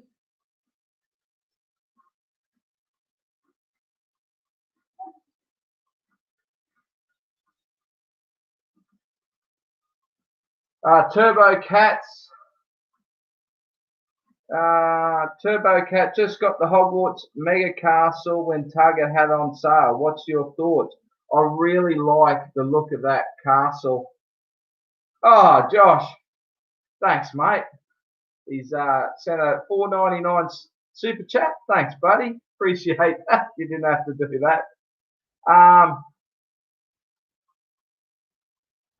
Turbo Cats. Turbo Cat just got the Hogwarts Mega Castle when Target had on sale. What's your thoughts? I really like the look of that castle. Oh, Josh, thanks, mate. He's sent a $4.99 super chat. Thanks, buddy. Appreciate that. You didn't have to do that.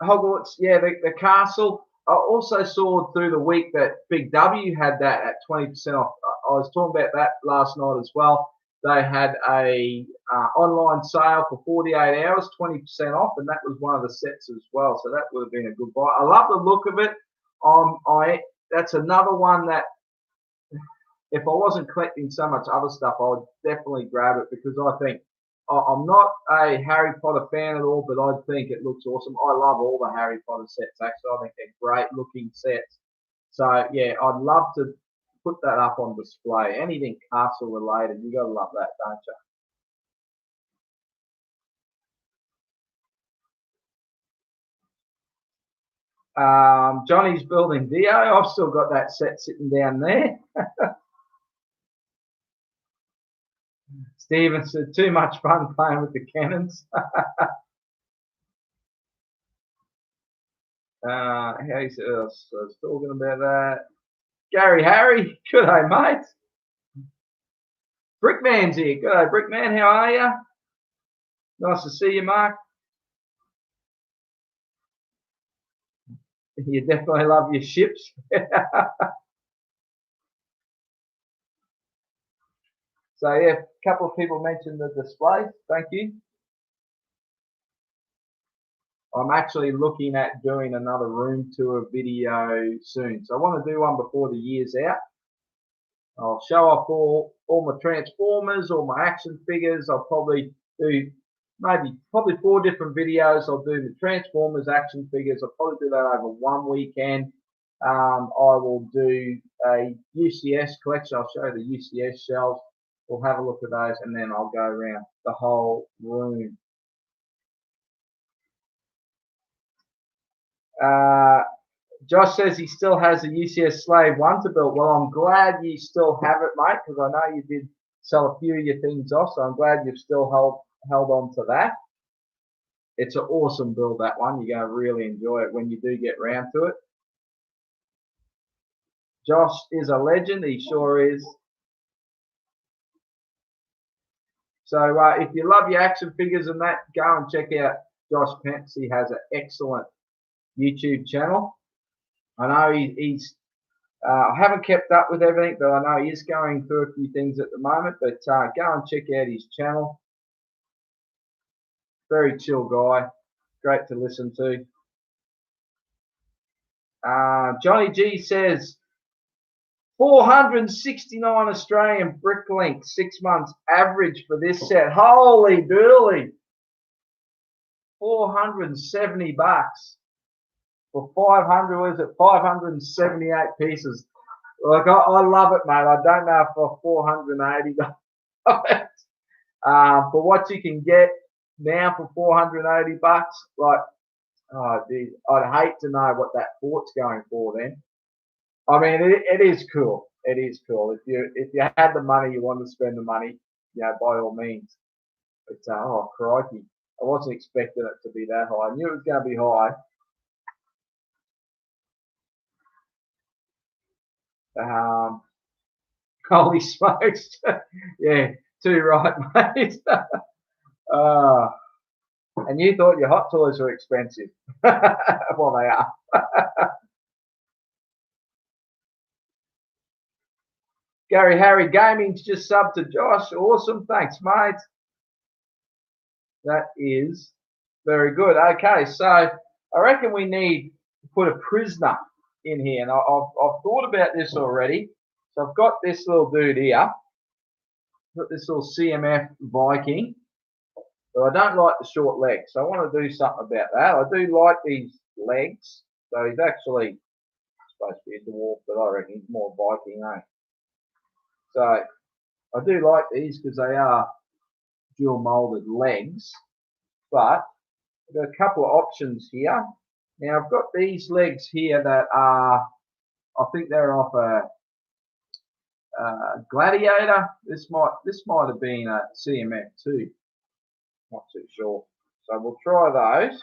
Hogwarts, yeah, the castle. I also saw through the week that Big W had that at 20% off. I was talking about that last night as well. They had a online sale for 48 hours, 20% off, and that was one of the sets as well. So that would have been a good buy. I love the look of it. That's another one that if I wasn't collecting so much other stuff, I would definitely grab it because I think I'm not a Harry Potter fan at all, but I think it looks awesome. I love all the Harry Potter sets, actually. I think they're great looking sets. So, yeah, I'd love to put that up on display. Anything castle related, you got to love that, don't you? Johnny's building Dio. I've still got that set sitting down there. Steven said, too much fun playing with the cannons. I was talking about that. Gary Harry, good day, mate. Brickman's here. Good day, Brickman. How are you? Nice to see you, Mark. You definitely love your ships. So yeah, a couple of people mentioned the display. Thank you. I'm actually looking at doing another room tour video soon. So I want to do one before the year's out. I'll show off all my Transformers, all my action figures. I'll probably do probably 4 different videos. I'll do the Transformers action figures. I'll probably do that over one weekend. I will do a UCS collection. I'll show you the UCS shelves. We'll have a look at those, and then I'll go around the whole room. Josh says he still has a UCS Slave 1 to build. Well, I'm glad you still have it, mate, because I know you did sell a few of your things off, so I'm glad you've still held on to that. It's an awesome build, that one. You're going to really enjoy it when you do get round to it. Josh is a legend. He sure is. So if you love your action figures and that, go and check out Josh Pence. He has an excellent YouTube channel. I know he's I haven't kept up with everything, but I know he is going through a few things at the moment. But go and check out his channel. Very chill guy. Great to listen to. Johnny G says 469 Australian Bricklink 6 months average for this set. Holy dooly! 470 bucks for 500. Was it 578 pieces? Like I love it, mate. I don't know for 480 dollars. For what you can get now for 480 bucks, like, oh, dude, I'd hate to know what that fort's going for then. I mean, it is cool. It is cool. If you had the money, you want to spend the money, by all means. But oh crikey, I wasn't expecting it to be that high. I knew it was going to be high. Holy smokes! Yeah, too right, mate. And you thought your hot toys were expensive. Well, they are. Gary Harry Gaming's just subbed to Josh. Awesome. Thanks, mate. That is very good. Okay, so I reckon we need to put a prisoner in here. And I've thought about this already. So I've got this little dude here. I've got this little CMF Viking. But I don't like the short legs. So I want to do something about that. I do like these legs. So he's actually supposed to be a dwarf, but I reckon he's more Viking, eh? So I do like these because they are dual molded legs, but I've got a couple of options here. Now I've got these legs here that are, I think they're off a Gladiator. This might have been a CMF too. Not too sure. So we'll try those.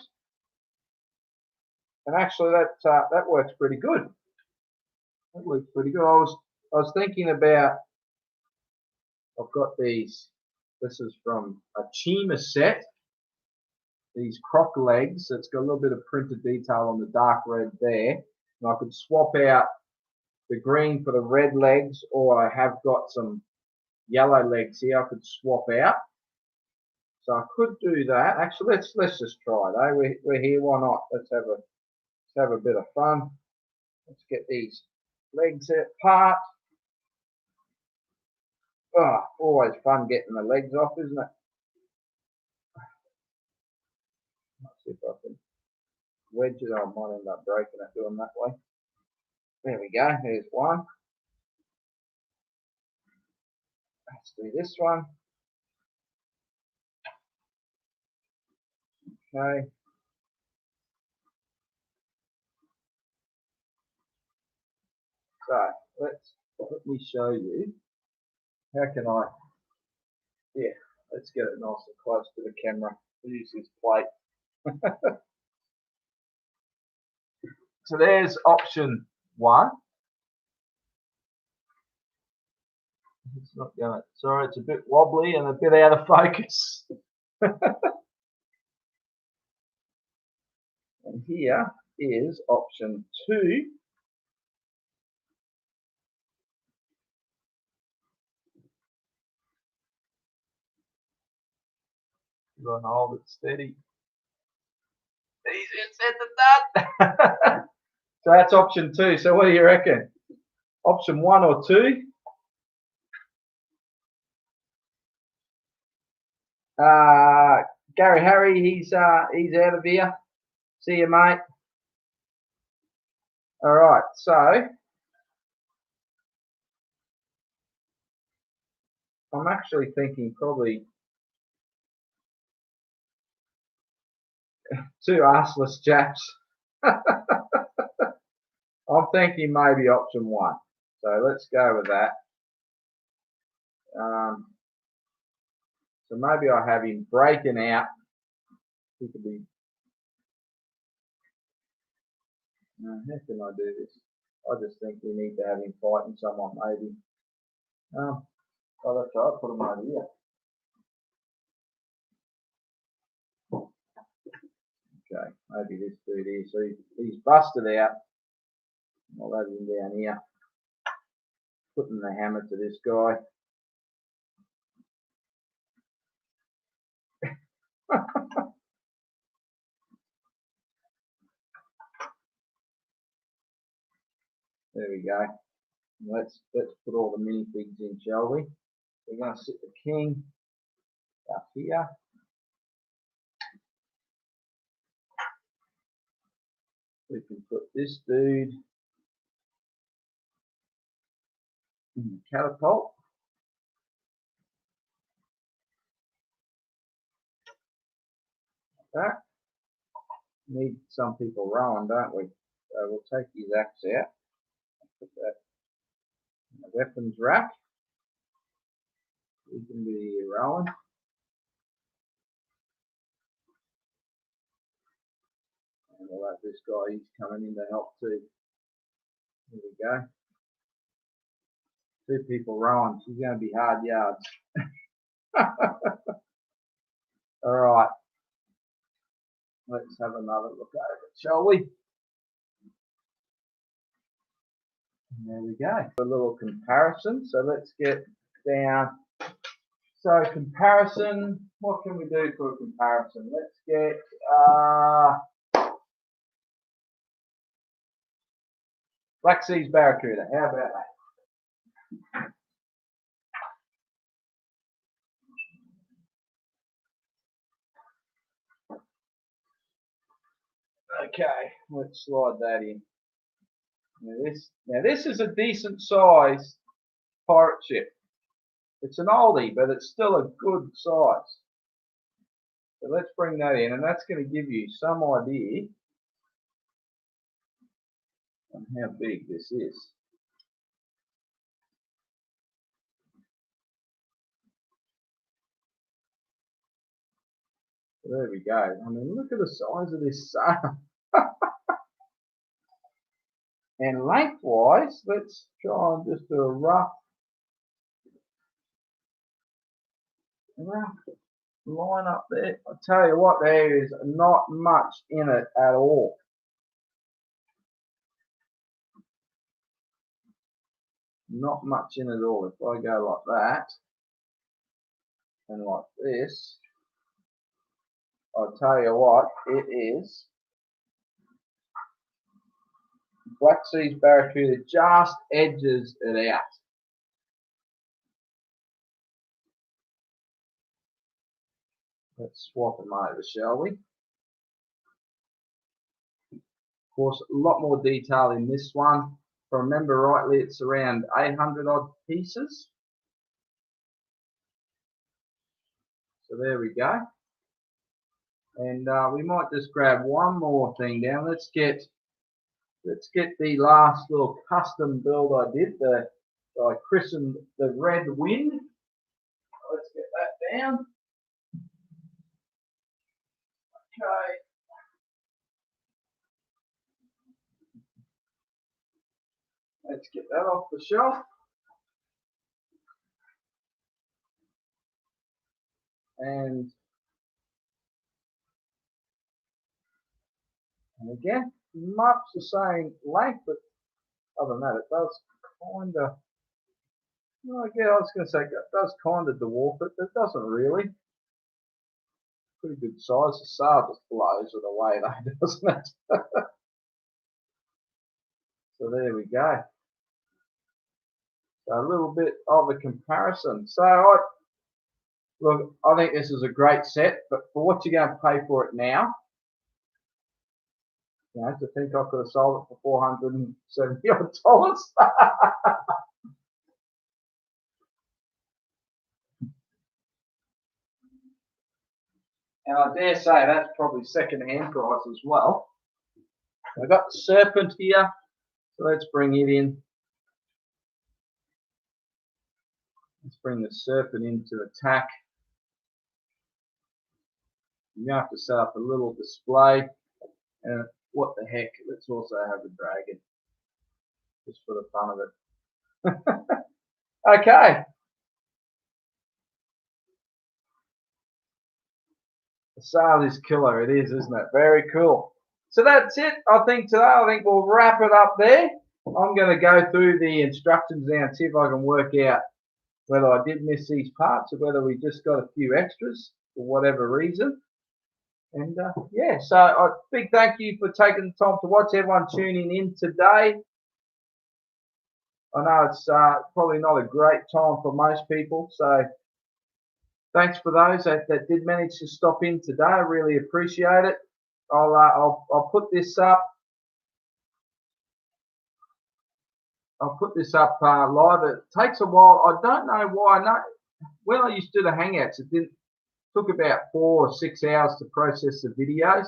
And actually that works pretty good. That works pretty good. I was thinking about, I've got these, this is from a Chima set, these croc legs. It's got a little bit of printed detail on the dark red there. And I could swap out the green for the red legs, or I have got some yellow legs here I could swap out. So I could do that. Actually, let's just try it. Eh? We're here, why not? Let's have a bit of fun. Let's get these legs apart. Oh, always fun getting the legs off, isn't it? Let's see if I can wedge it. I might end up breaking it doing that way. There we go. There's one. Let's do this one. Okay. So let me show you. How can I? Yeah, let's get it nice and close to the camera. We'll use this plate. So there's option 1. It's not going to, sorry, it's a bit wobbly and a bit out of focus. And here, is option 2. You're going to hold it steady. Easy said than done. So that's option 2. So what do you reckon? Option 1 or 2? Gary Harry, he's out of here. See you, mate. All right, so I'm actually thinking probably 2 arseless chaps. I'm thinking maybe option 1. So let's go with that. So maybe I have him breaking out. He could be. How can I do this? I just think we need to have him fighting someone, maybe. Oh, that's right. I'll put him over here. Okay, maybe this dude here. So he's busted out. I'll have him down here. Putting the hammer to this guy. There we go. Let's put all the minifigs in, shall we? We're going to sit the king up here. We can put this dude in the catapult. Like that. Need some people rowing, don't we? So we'll take his axe out. Put that in the weapons rack. We can be rowing. And we'll have this guy, he's coming in to help too. There we go. 2 people rowing. She's going to be hard yards. All right. Let's have another look at it, shall we? And there we go. A little comparison. So let's get down. So comparison. What can we do for a comparison? Let's get Black Seas Barracuda. How about that? Okay, let's slide that in. Now this is a decent size pirate ship. It's an oldie, but it's still a good size. So let's bring that in, and that's going to give you some idea on how big this is. So there we go. I mean, look at the size of this sail. And lengthwise, let's try and just do a rough line up there. I'll tell you what, there is not much in it at all. Not much in it at all. If I go like that and like this, I'll tell you what, it is. Black Seas Barracuda just edges it out. Let's swap them over, shall we? Of course, a lot more detail in this one. If I remember rightly, it's around 800 odd pieces. So there we go. And we might just grab one more thing down. Let's get the last little custom build I did. I christened the Red Wind. Let's get that down. Okay. Let's get that off the shelf. And again, much the same length, but other than that, it does kind of. Well, yeah, I was going to say it does kind of dwarf it, but it doesn't really. Pretty good size. The sail just blows it away, though, doesn't it? So there we go. So a little bit of a comparison. So look, I think this is a great set, but for what you're going to pay for it now, you know, to think I could have sold it for $470 odd. And I dare say that's probably second-hand price as well. I've got the serpent here, so let's bring it in. Let's bring the serpent into attack. You have to set up a little display. And what the heck, let's also have a dragon, just for the fun of it. Okay. The sail is killer, it is, isn't it? Very cool. So that's it, I think, today. I think we'll wrap it up there. I'm going to go through the instructions now and see if I can work out whether I did miss these parts or whether we just got a few extras for whatever reason. And yeah, so a big thank you for taking the time to watch, everyone tuning in today. I know it's probably not a great time for most people, so thanks for those that did manage to stop in today. I really appreciate it. I'll put this up. I'll put this up live. It takes a while. I don't know why. I know when I used to do the Hangouts, it took about 4 or 6 hours to process the videos.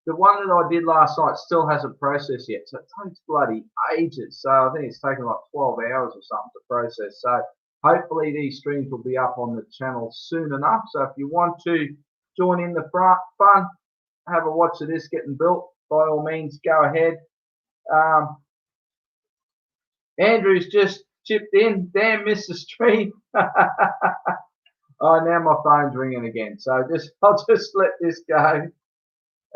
The one that I did last night still hasn't processed yet, so it takes bloody ages. So I think it's taken like 12 hours or something to process. So hopefully these streams will be up on the channel soon enough. So if you want to join in the fun, have a watch of this getting built, by all means, go ahead. Andrew's just chipped in. Damn, missed the stream. Oh, now my phone's ringing again. So I'll just let this go.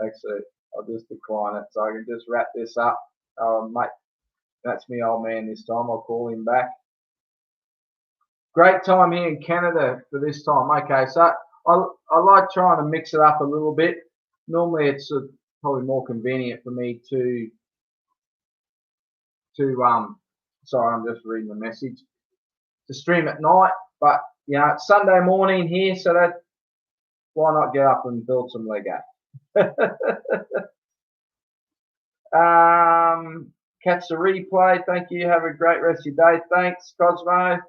Actually, I'll just decline it so I can just wrap this up. Mate, that's me old man this time. I'll call him back. Great time here in Canada for this time. Okay, so I like trying to mix it up a little bit. Normally it's probably more convenient for me to sorry, I'm just reading the message, to stream at night, but you know, it's Sunday morning here, so that why not get up and build some Lego? Catch the replay. Thank you. Have a great rest of your day. Thanks, Cosmo.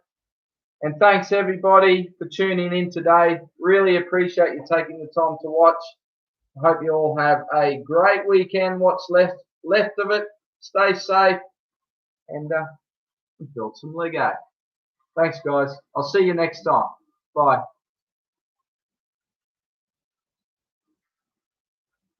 And thanks everybody for tuning in today. Really appreciate you taking the time to watch. I hope you all have a great weekend. What's left of it. Stay safe and build some Lego. Thanks, guys. I'll see you next time. Bye.